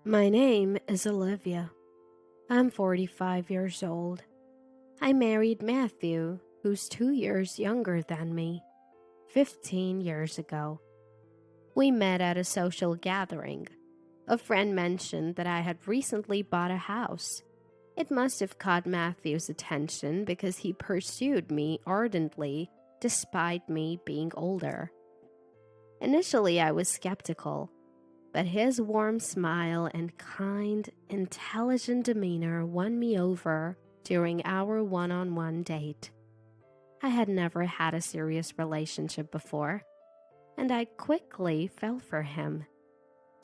My name is Olivia. I'm 45 years old. I married Matthew, who's 2 years younger than me, 15 years ago. We met at a social gathering. A friend mentioned that I had recently bought a house. It must have caught Matthew's attention because he pursued me ardently despite me being older. Initially, I was skeptical, but his warm smile and kind, intelligent demeanor won me over during our one-on-one date. I had never had a serious relationship before, and I quickly fell for him.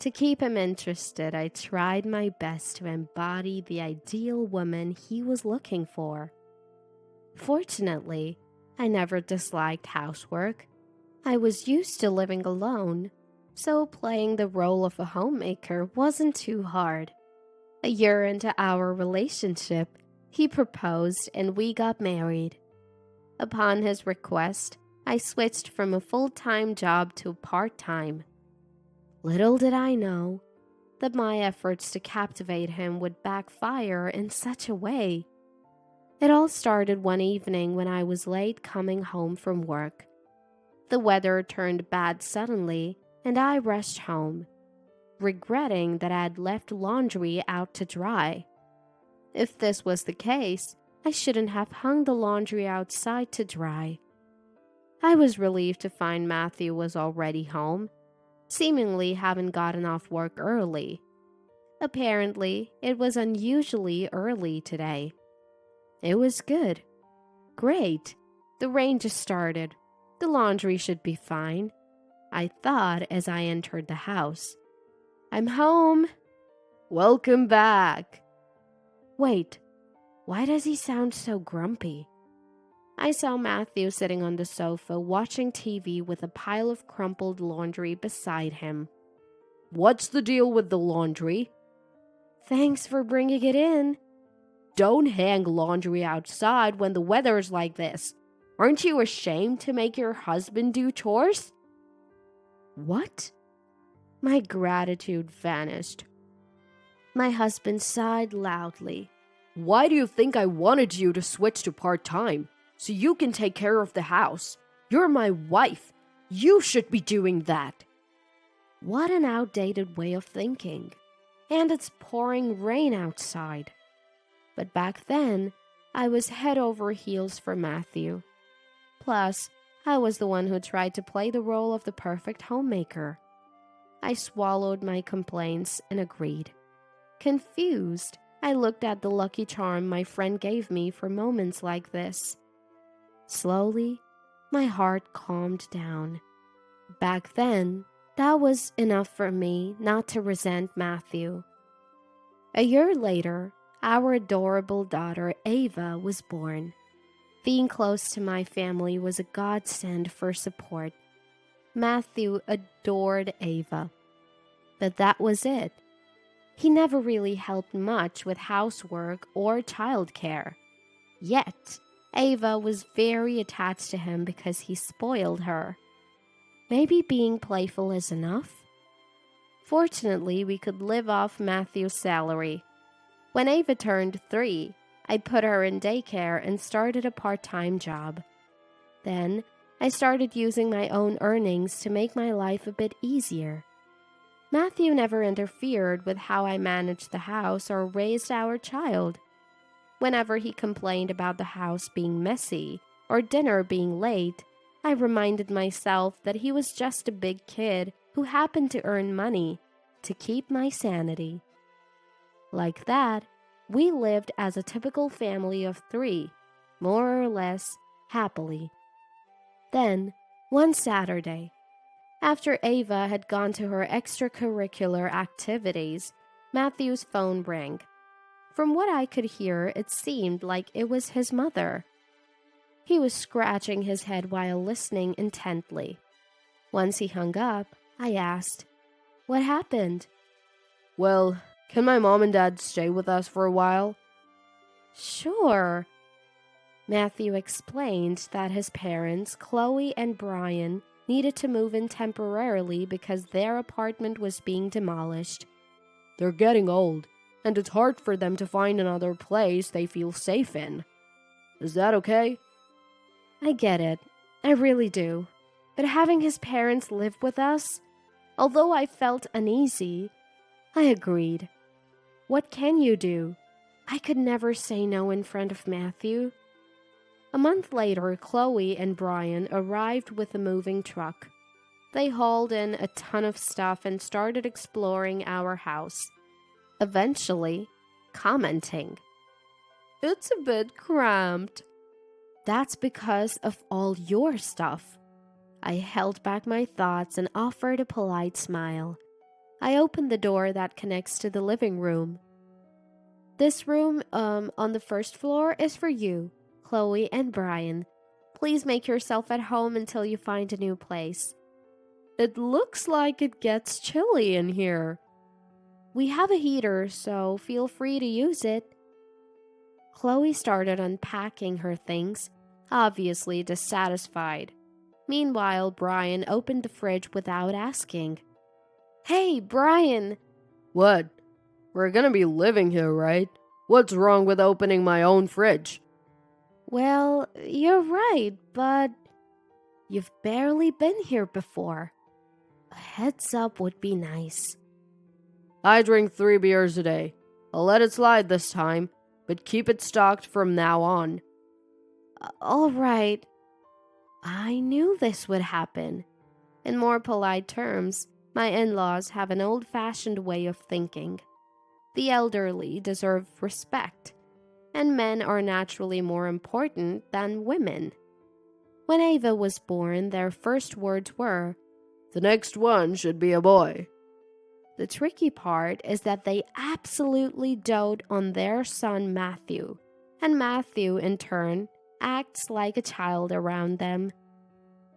To keep him interested, I tried my best to embody the ideal woman he was looking for. Fortunately, I never disliked housework. I was used to living alone, so playing the role of a homemaker wasn't too hard. A year into our relationship, he proposed and we got married. Upon his request, I switched from a full-time job to part-time. Little did I know that my efforts to captivate him would backfire in such a way. It all started one evening when I was late coming home from work. The weather turned bad suddenly, and I rushed home, regretting that I had left laundry out to dry. If this was the case, I shouldn't have hung the laundry outside to dry. I was relieved to find Matthew was already home, seemingly having gotten off work early. Apparently, it was unusually early today. It was good. Great. The rain just started. The laundry should be fine, I thought as I entered the house. I'm home. Welcome back. Wait, why does he sound so grumpy? I saw Matthew sitting on the sofa watching TV with a pile of crumpled laundry beside him. What's the deal with the laundry? Thanks for bringing it in. Don't hang laundry outside when the weather's like this. Aren't you ashamed to make your husband do chores? What? My gratitude vanished. My husband sighed loudly. Why do you think I wanted you to switch to part-time? So you can take care of the house. You're my wife. You should be doing that. What an outdated way of thinking. And it's pouring rain outside. But back then, I was head over heels for Matthew. Plus, I was the one who tried to play the role of the perfect homemaker. I swallowed my complaints and agreed. Confused, I looked at the lucky charm my friend gave me for moments like this. Slowly, my heart calmed down. Back then, that was enough for me not to resent Matthew. A year later, our adorable daughter Ava was born. Being close to my family was a godsend for support. Matthew adored Ava. But that was it. He never really helped much with housework or childcare. Yet, Ava was very attached to him because he spoiled her. Maybe being playful is enough? Fortunately, we could live off Matthew's salary. When Ava turned 3, I put her in daycare and started a part-time job. Then, I started using my own earnings to make my life a bit easier. Matthew never interfered with how I managed the house or raised our child. Whenever he complained about the house being messy or dinner being late, I reminded myself that he was just a big kid who happened to earn money to keep my sanity. Like that, we lived as a typical family of 3, more or less happily. Then, one Saturday, after Ava had gone to her extracurricular activities, Matthew's phone rang. From what I could hear, it seemed like it was his mother. He was scratching his head while listening intently. Once he hung up, I asked, "What happened?" Well, can my mom and dad stay with us for a while? Sure. Matthew explained that his parents, Chloe and Brian, needed to move in temporarily because their apartment was being demolished. They're getting old, and it's hard for them to find another place they feel safe in. Is that okay? I get it. I really do. But having his parents live with us, although I felt uneasy, I agreed. What can you do? I could never say no in front of Matthew. A month later, Chloe and Brian arrived with a moving truck. They hauled in a ton of stuff and started exploring our house. Eventually, commenting, "It's a bit cramped." "That's because of all your stuff." I held back my thoughts and offered a polite smile. I opened the door that connects to the living room. "This room, on the first floor is for you, Chloe and Brian. Please make yourself at home until you find a new place." "It looks like it gets chilly in here." "We have a heater, so feel free to use it." Chloe started unpacking her things, obviously dissatisfied. Meanwhile, Brian opened the fridge without asking. "Hey, Brian!" "What? We're gonna be living here, right? What's wrong with opening my own fridge?" "Well, you're right, but you've barely been here before. A heads up would be nice." "I drink 3 beers a day. I'll let it slide this time, but keep it stocked from now on." "All right." I knew this would happen. In more polite terms, my in-laws have an old-fashioned way of thinking. The elderly deserve respect, and men are naturally more important than women. When Ava was born, their first words were, "The next one should be a boy." The tricky part is that they absolutely dote on their son Matthew, and Matthew, in turn, acts like a child around them.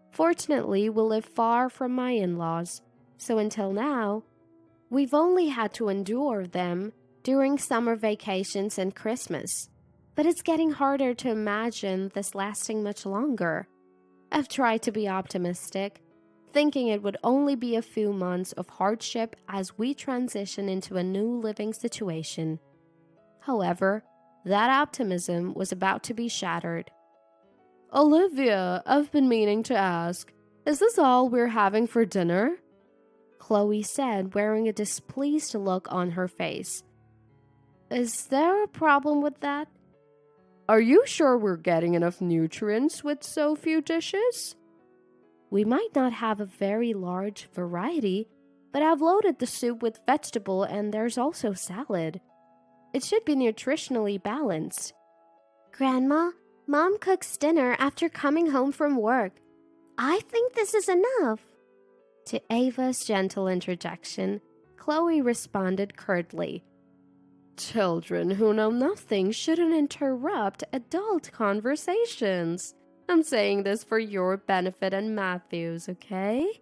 Fortunately, we live far from my in-laws, so until now, we've only had to endure them during summer vacations and Christmas. But it's getting harder to imagine this lasting much longer. I've tried to be optimistic, thinking it would only be a few months of hardship as we transition into a new living situation. However, that optimism was about to be shattered. "Olivia, I've been meaning to ask, is this all we're having for dinner?" Chloe said, wearing a displeased look on her face. "Is there a problem with that? Are you sure we're getting enough nutrients with so few dishes?" "We might not have a very large variety, but I've loaded the soup with vegetable and there's also salad. It should be nutritionally balanced." "Grandma, Mom cooks dinner after coming home from work. I think this is enough." To Ava's gentle interjection, Chloe responded curtly, "Children who know nothing shouldn't interrupt adult conversations. I'm saying this for your benefit and Matthew's, okay?"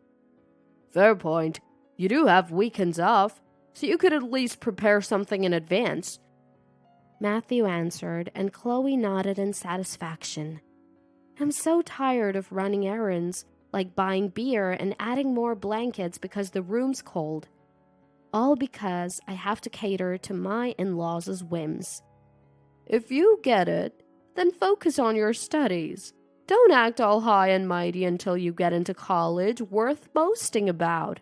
"Fair point. You do have weekends off, so you could at least prepare something in advance." Matthew answered, and Chloe nodded in satisfaction. "I'm so tired of running errands, like buying beer and adding more blankets because the room's cold. All because I have to cater to my in-laws' whims." "If you get it, then focus on your studies. Don't act all high and mighty until you get into college worth boasting about."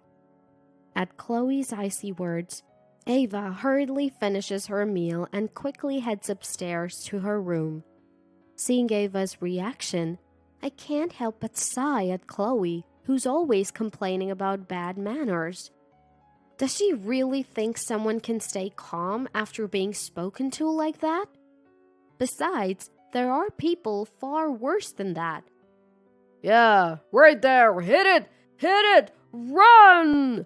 At Chloe's icy words, Ava hurriedly finishes her meal and quickly heads upstairs to her room. Seeing Ava's reaction, I can't help but sigh at Chloe, who's always complaining about bad manners. Does she really think someone can stay calm after being spoken to like that? Besides, there are people far worse than that. "Yeah, right there! Hit it! Hit it! Run!"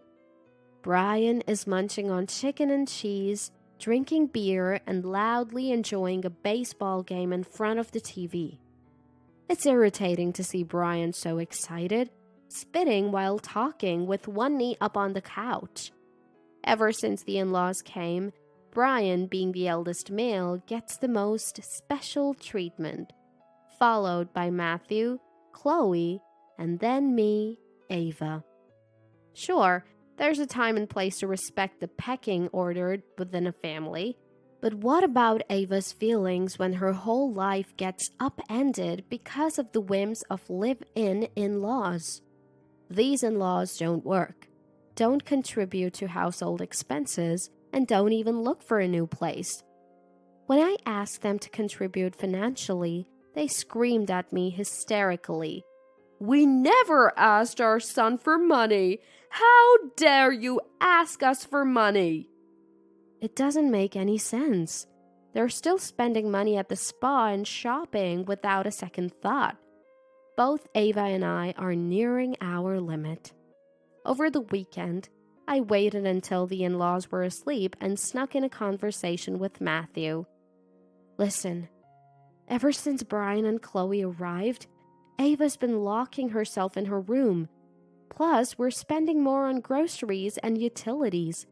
Brian is munching on chicken and cheese, drinking beer, and loudly enjoying a baseball game in front of the TV. It's irritating to see Brian so excited, spitting while talking with one knee up on the couch. Ever since the in-laws came, Brian, being the eldest male, gets the most special treatment, followed by Matthew, Chloe, and then me, Ava. Sure, There's a time and place to respect the pecking order within a family. But what about Ava's feelings when her whole life gets upended because of the whims of live-in in-laws? These in-laws don't work, don't contribute to household expenses, and don't even look for a new place. When I asked them to contribute financially, they screamed at me hysterically. "We never asked our son for money. How dare you ask us for money?" It doesn't make any sense. They're still spending money at the spa and shopping without a second thought. Both Ava and I are nearing our limit. Over the weekend, I waited until the in-laws were asleep and snuck in a conversation with Matthew. Listen, ever since Brian and Chloe arrived, Ava's been locking herself in her room. Plus, we're spending more on groceries and utilities.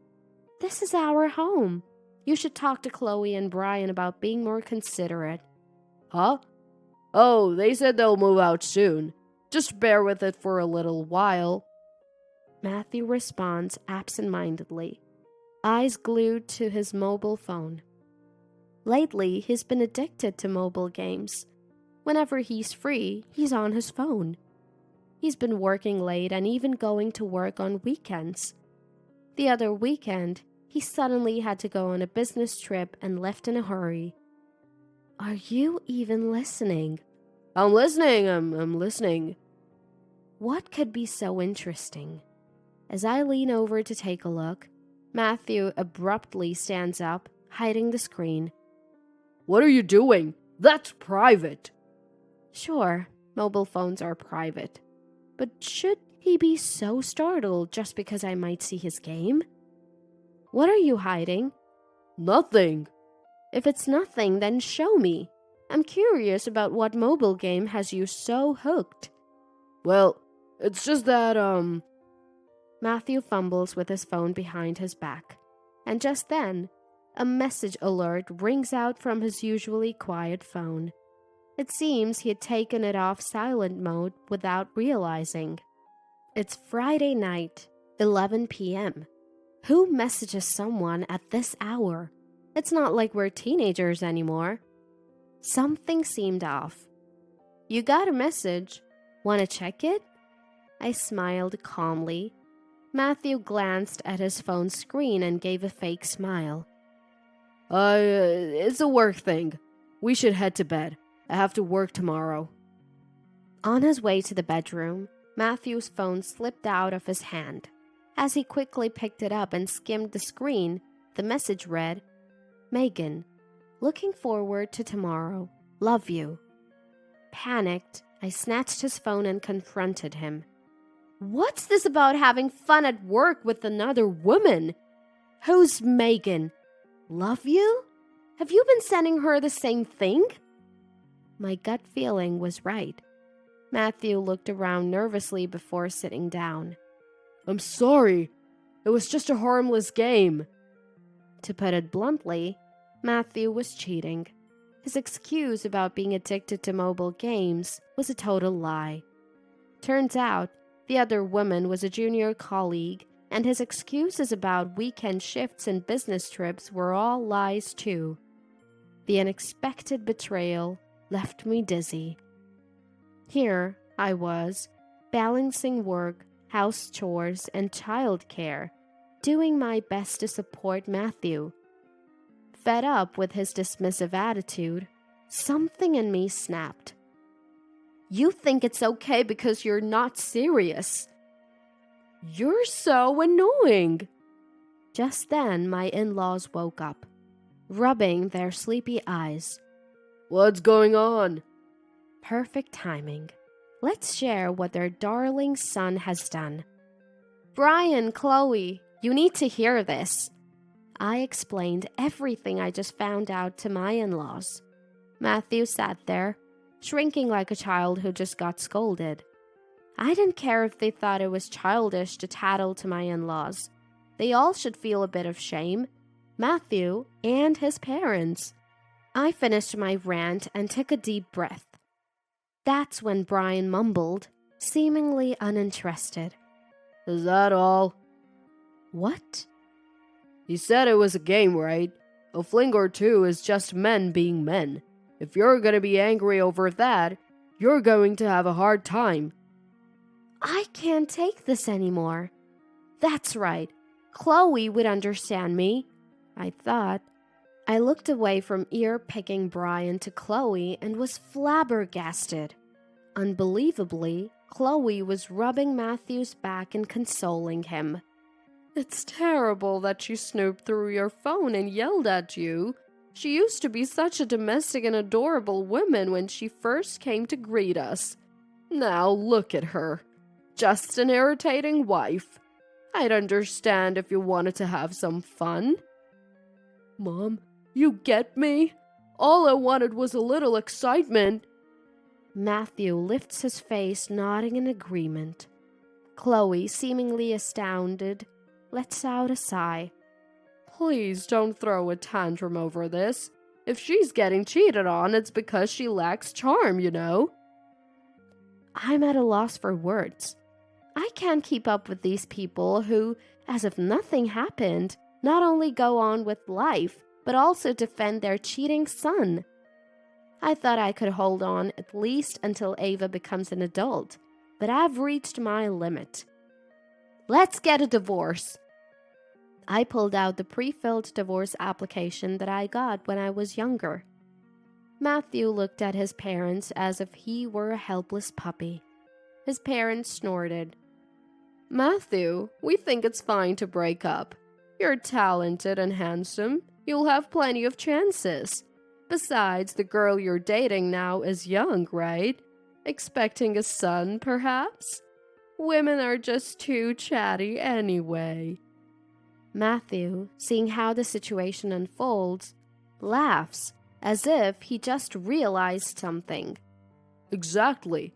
This is our home. You should talk to Chloe and Brian about being more considerate. Huh? Oh, they said they'll move out soon. Just bear with it for a little while. Matthew responds absent-mindedly, eyes glued to his mobile phone. Lately, he's been addicted to mobile games. Whenever he's free, he's on his phone. He's been working late and even going to work on weekends. The other weekend, he suddenly had to go on a business trip and left in a hurry. Are you even listening? I'm listening, I'm listening. What could be so interesting? As I lean over to take a look, Matthew abruptly stands up, hiding the screen. What are you doing? That's private. Sure, mobile phones are private. But should he be so startled just because I might see his game? What are you hiding? Nothing. If it's nothing, then show me. I'm curious about what mobile game has you so hooked. Well, it's just that, Matthew fumbles with his phone behind his back. And just then, a message alert rings out from his usually quiet phone. It seems he had taken it off silent mode without realizing. It's Friday night, 11 p.m. Who messages someone at this hour? It's not like we're teenagers anymore. Something seemed off. You got a message. Want to check it? I smiled calmly. Matthew glanced at his phone screen and gave a fake smile. It's a work thing. We should head to bed. I have to work tomorrow. On his way to the bedroom, Matthew's phone slipped out of his hand. As he quickly picked it up and skimmed the screen, the message read, Megan, looking forward to tomorrow. Love you. Panicked, I snatched his phone and confronted him. What's this about having fun at work with another woman? Who's Megan? Love you? Have you been sending her the same thing? My gut feeling was right. Matthew looked around nervously before sitting down. I'm sorry. It was just a harmless game. To put it bluntly, Matthew was cheating. His excuse about being addicted to mobile games was a total lie. Turns out, the other woman was a junior colleague, and his excuses about weekend shifts and business trips were all lies too. The unexpected betrayal left me dizzy. Here I was, balancing work, house chores, and childcare, doing my best to support Matthew. Fed up with his dismissive attitude, something in me snapped. You think it's okay because you're not serious. You're so annoying. Just then, my in-laws woke up, rubbing their sleepy eyes. What's going on? Perfect timing. Let's share what their darling son has done. Brian, Chloe, you need to hear this. I explained everything I just found out to my in-laws. Matthew sat there, shrinking like a child who just got scolded. I didn't care if they thought it was childish to tattle to my in-laws. They all should feel a bit of shame. Matthew and his parents. I finished my rant and took a deep breath. That's when Brian mumbled, seemingly uninterested. Is that all? What? He said it was a game, right? A fling or two is just men being men. If you're gonna be angry over that, you're going to have a hard time. I can't take this anymore. That's right. Chloe would understand me, I thought. I looked away from ear-picking Brian to Chloe and was flabbergasted. Unbelievably, Chloe was rubbing Matthew's back and consoling him. It's terrible that she snooped through your phone and yelled at you. She used to be such a domestic and adorable woman when she first came to greet us. Now look at her. Just an irritating wife. I'd understand if you wanted to have some fun. Mom, you get me? All I wanted was a little excitement. Matthew lifts his face, nodding in agreement. Chloe, seemingly astounded, lets out a sigh. Please don't throw a tantrum over this. If she's getting cheated on, it's because she lacks charm, you know. I'm at a loss for words. I can't keep up with these people who, as if nothing happened, not only go on with life, but also defend their cheating son. I thought I could hold on at least until Ava becomes an adult, but I've reached my limit. Let's get a divorce. I pulled out the pre-filled divorce application that I got when I was younger. Matthew looked at his parents as if he were a helpless puppy. His parents snorted. Matthew, we think it's fine to break up. You're talented and handsome. You'll have plenty of chances. Besides, the girl you're dating now is young, right? Expecting a son, perhaps? Women are just too chatty anyway. Matthew, seeing how the situation unfolds, laughs as if he just realized something. Exactly.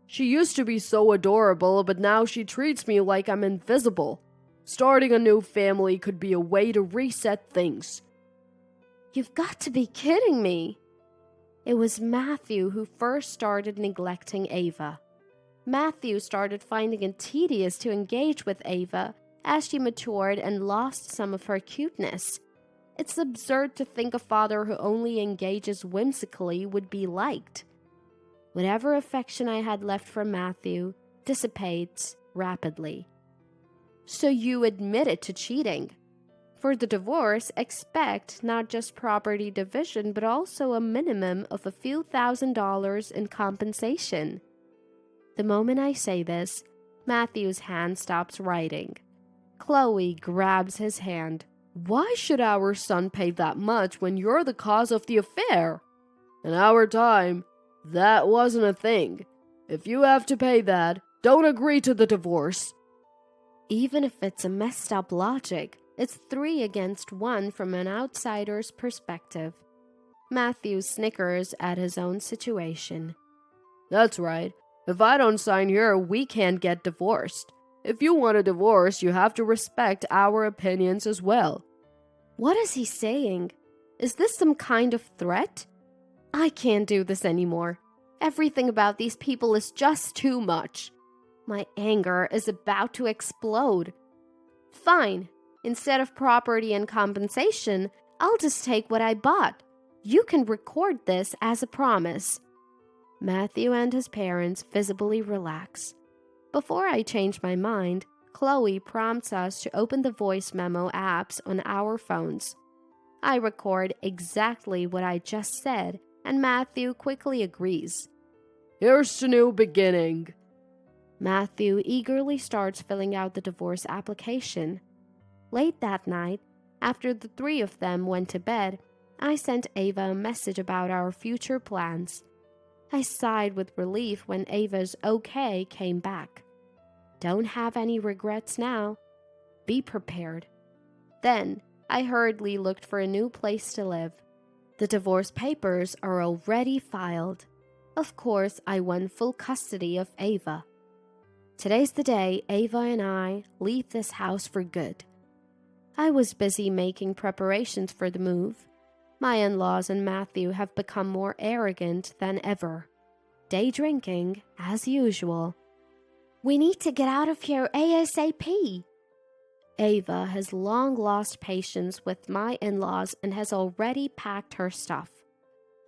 She used to be so adorable, but now she treats me like I'm invisible. Starting a new family could be a way to reset things. You've got to be kidding me. It was Matthew who first started neglecting Ava. Matthew started finding it tedious to engage with Ava as she matured and lost some of her cuteness. It's absurd to think a father who only engages whimsically would be liked. Whatever affection I had left for Matthew dissipates rapidly. So you admitted to cheating. For the divorce, expect not just property division, but also a minimum of a few $1,000s in compensation. The moment I say this, Matthew's hand stops writing. Chloe grabs his hand. Why should our son pay that much when you're the cause of the affair? In our time, that wasn't a thing. If you have to pay that, don't agree to the divorce. Even if it's a messed up logic, it's 3 against 1 from an outsider's perspective. Matthew snickers at his own situation. That's right. If I don't sign here, we can't get divorced. If you want a divorce, you have to respect our opinions as well. What is he saying? Is this some kind of threat? I can't do this anymore. Everything about these people is just too much. My anger is about to explode. Fine. Instead of property and compensation, I'll just take what I bought. You can record this as a promise. Matthew and his parents visibly relax. Before I change my mind, Chloe prompts us to open the voice memo apps on our phones. I record exactly what I just said, and Matthew quickly agrees. Here's to new beginning. Matthew eagerly starts filling out the divorce application. Late that night, after the 3 of them went to bed, I sent Ava a message about our future plans. I sighed with relief when Ava's okay came back. Don't have any regrets now. Be prepared. Then, I hurriedly looked for a new place to live. The divorce papers are already filed. Of course, I won full custody of Ava. Today's the day Ava and I leave this house for good. I was busy making preparations for the move. My in-laws and Matthew have become more arrogant than ever. Day drinking, as usual. We need to get out of here ASAP. Ava has long lost patience with my in-laws and has already packed her stuff.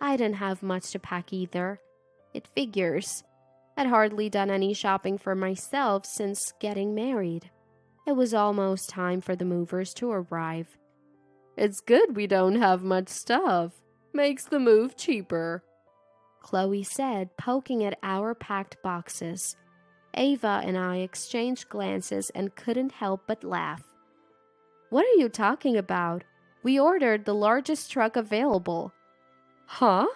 I didn't have much to pack either. It figures. I'd hardly done any shopping for myself since getting married. It was almost time for the movers to arrive. It's good we don't have much stuff. Makes the move cheaper, Chloe said, poking at our packed boxes. Ava and I exchanged glances and couldn't help but laugh. What are you talking about? We ordered the largest truck available. Huh?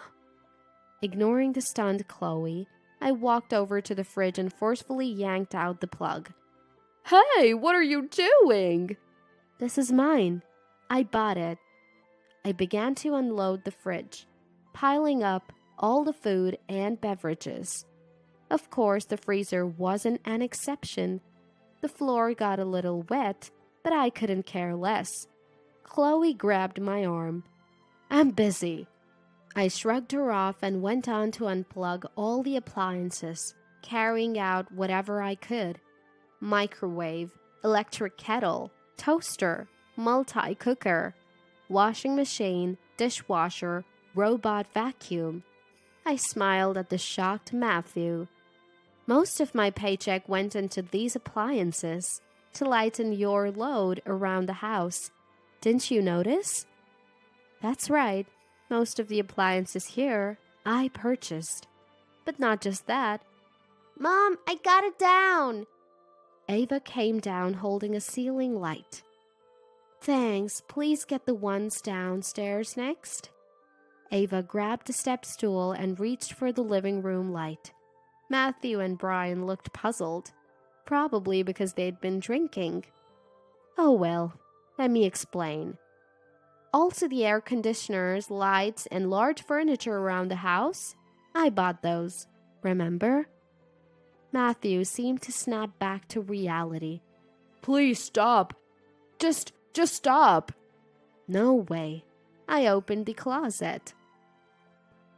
Ignoring the stunned Chloe, I walked over to the fridge and forcefully yanked out the plug. Hey, what are you doing? This is mine. I bought it. I began to unload the fridge, piling up all the food and beverages. Of course, the freezer wasn't an exception. The floor got a little wet, but I couldn't care less. Chloe grabbed my arm. I'm busy. I shrugged her off and went on to unplug all the appliances, carrying out whatever I could. Microwave, electric kettle, toaster, multi-cooker, washing machine, dishwasher, robot vacuum. I smiled at the shocked Matthew. Most of my paycheck went into these appliances to lighten your load around the house. Didn't you notice? That's right. Most of the appliances here I purchased. But not just that. Mom, I got it down! Ava came down holding a ceiling light. Thanks, please get the ones downstairs next. Ava grabbed a step stool and reached for the living room light. Matthew and Brian looked puzzled, probably because they'd been drinking. Oh well, let me explain. Also the air conditioners, lights, and large furniture around the house, I bought those, remember? Matthew seemed to snap back to reality. Please stop. Just stop. No way. I opened the closet,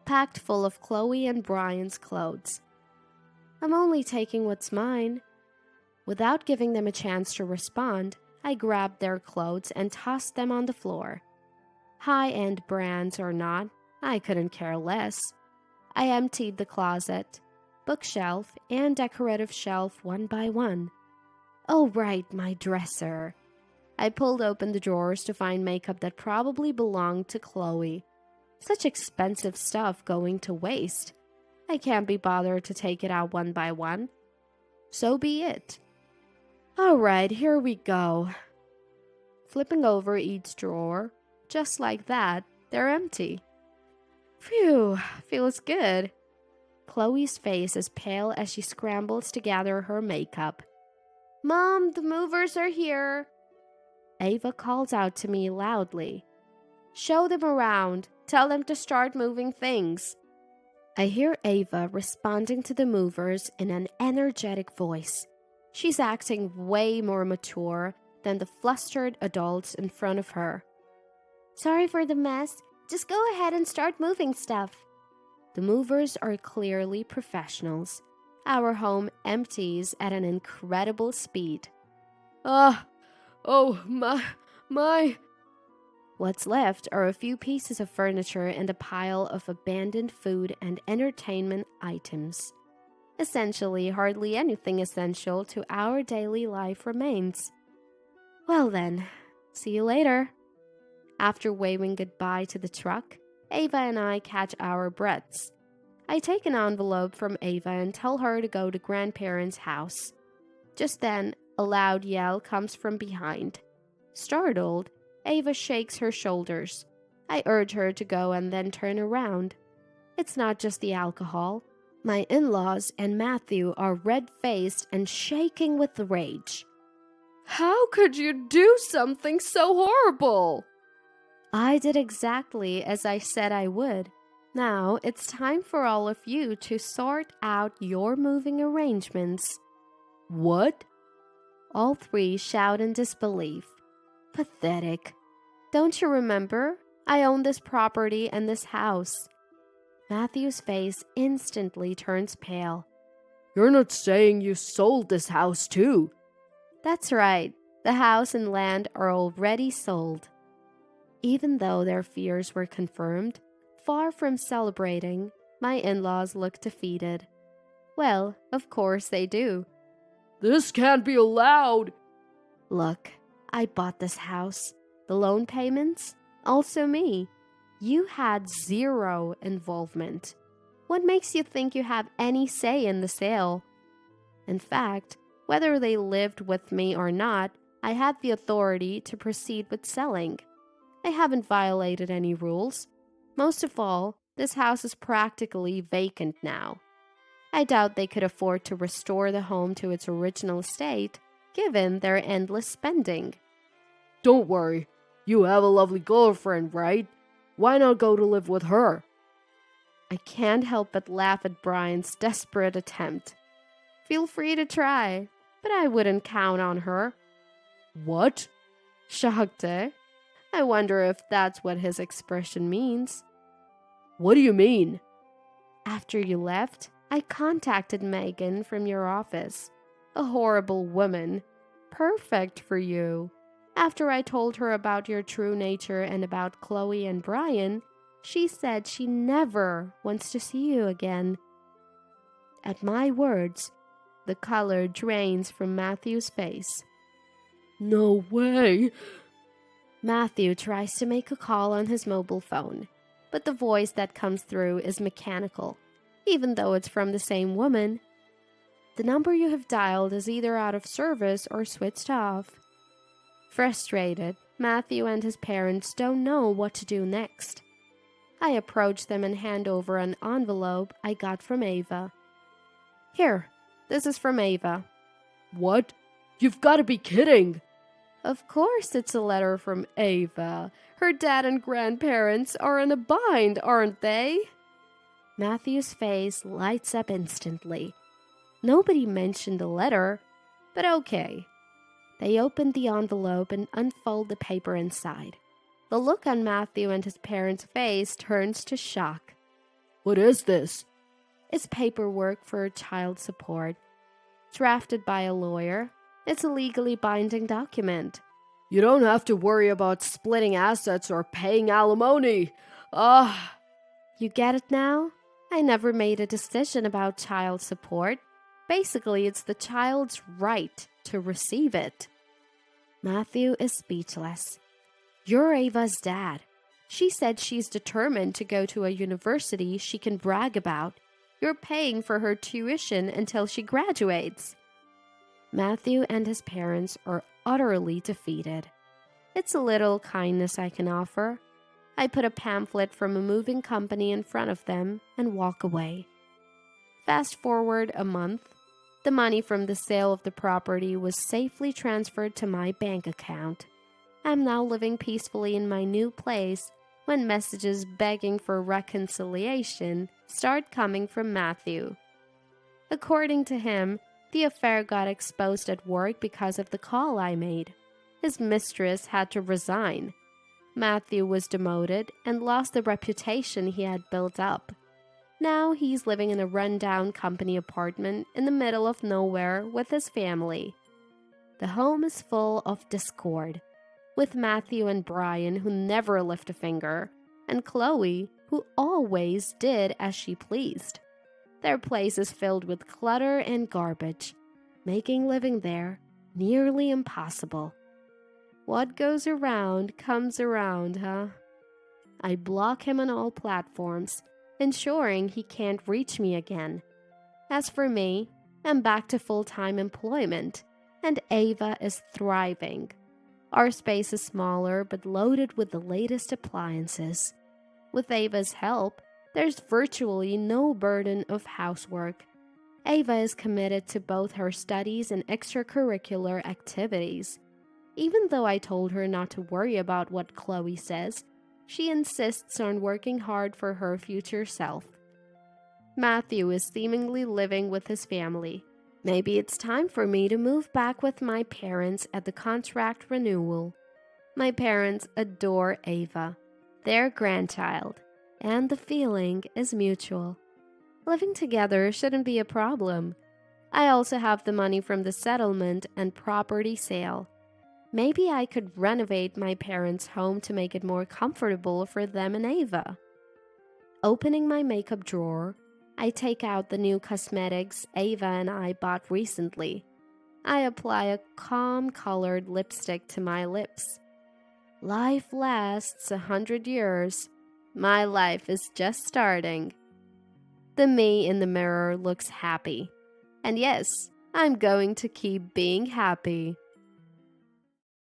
packed full of Chloe and Brian's clothes. I'm only taking what's mine. Without giving them a chance to respond, I grabbed their clothes and tossed them on the floor. High-end brands or not, I couldn't care less. I emptied the closet, bookshelf, and decorative shelf one by one. Oh right, my dresser. I pulled open the drawers to find makeup that probably belonged to Chloe. Such expensive stuff going to waste. I can't be bothered to take it out one by one. So be it. All right, here we go. Flipping over each drawer, just like that, they're empty. Phew, feels good. Chloe's face is pale as she scrambles to gather her makeup. Mom, the movers are here. Ava calls out to me loudly. Show them around. Tell them to start moving things. I hear Ava responding to the movers in an energetic voice. She's acting way more mature than the flustered adults in front of her. Sorry for the mess. Just go ahead and start moving stuff. The movers are clearly professionals. Our home empties at an incredible speed. My. What's left are a few pieces of furniture and a pile of abandoned food and entertainment items. Essentially, hardly anything essential to our daily life remains. Well then, see you later. After waving goodbye to the truck, Ava and I catch our breaths. I take an envelope from Ava and tell her to go to grandparents' house. Just then, a loud yell comes from behind. Startled, Ava shakes her shoulders. I urge her to go and then turn around. It's not just the alcohol. My in-laws and Matthew are red-faced and shaking with rage. How could you do something so horrible? I did exactly as I said I would. Now it's time for all of you to sort out your moving arrangements. What? All three shout in disbelief. Pathetic. Don't you remember? I own this property and this house. Matthew's face instantly turns pale. You're not saying you sold this house too? That's right. The house and land are already sold. Even though their fears were confirmed, far from celebrating, my in-laws looked defeated. Well, of course they do. This can't be allowed. Look, I bought this house. The loan payments? Also me. You had zero involvement. What makes you think you have any say in the sale? In fact, whether they lived with me or not, I had the authority to proceed with selling. I haven't violated any rules. Most of all, this house is practically vacant now. I doubt they could afford to restore the home to its original state, given their endless spending. Don't worry. You have a lovely girlfriend, right? Why not go to live with her? I can't help but laugh at Brian's desperate attempt. Feel free to try, but I wouldn't count on her. What? Shocked, eh? I wonder if that's what his expression means. What do you mean? After you left, I contacted Megan from your office. A horrible woman. Perfect for you. After I told her about your true nature and about Chloe and Brian, she said she never wants to see you again. At my words, the color drains from Matthew's face. No way. Matthew tries to make a call on his mobile phone, but the voice that comes through is mechanical, even though it's from the same woman. The number you have dialed is either out of service or switched off. Frustrated, Matthew and his parents don't know what to do next. I approach them and hand over an envelope I got from Ava. Here, this is from Ava. What? You've got to be kidding. Of course it's a letter from Ava. Her dad and grandparents are in a bind, aren't they? Matthew's face lights up instantly. Nobody mentioned a letter, but okay. They open the envelope and unfold the paper inside. The look on Matthew and his parents' face turns to shock. What is this? It's paperwork for child support. Drafted by a lawyer. It's a legally binding document. You don't have to worry about splitting assets or paying alimony. You get it now? I never made a decision about child support. Basically, it's the child's right to receive it. Matthew is speechless. You're Ava's dad. She said she's determined to go to a university she can brag about. You're paying for her tuition until she graduates. Matthew and his parents are utterly defeated. It's a little kindness I can offer. I put a pamphlet from a moving company in front of them and walk away. Fast forward a month. The money from the sale of the property was safely transferred to my bank account. I'm now living peacefully in my new place when messages begging for reconciliation start coming from Matthew. According to him, the affair got exposed at work because of the call I made. His mistress had to resign. Matthew was demoted and lost the reputation he had built up. Now he's living in a rundown company apartment in the middle of nowhere with his family. The home is full of discord, with Matthew and Brian who never lift a finger, and Chloe who always did as she pleased. Their place is filled with clutter and garbage, making living there nearly impossible. What goes around comes around, huh? I block him on all platforms, ensuring he can't reach me again. As for me, I'm back to full-time employment, and Ava is thriving. Our space is smaller but loaded with the latest appliances. With Ava's help, there's virtually no burden of housework. Ava is committed to both her studies and extracurricular activities. Even though I told her not to worry about what Chloe says, she insists on working hard for her future self. Matthew is seemingly living with his family. Maybe it's time for me to move back with my parents at the contract renewal. My parents adore Ava, their grandchild, and the feeling is mutual. Living together shouldn't be a problem. I also have the money from the settlement and property sale. Maybe I could renovate my parents' home to make it more comfortable for them and Ava. Opening my makeup drawer, I take out the new cosmetics Ava and I bought recently. I apply a calm colored lipstick to my lips. Life lasts 100 years. My life is just starting. The me in the mirror looks happy. And yes, I'm going to keep being happy.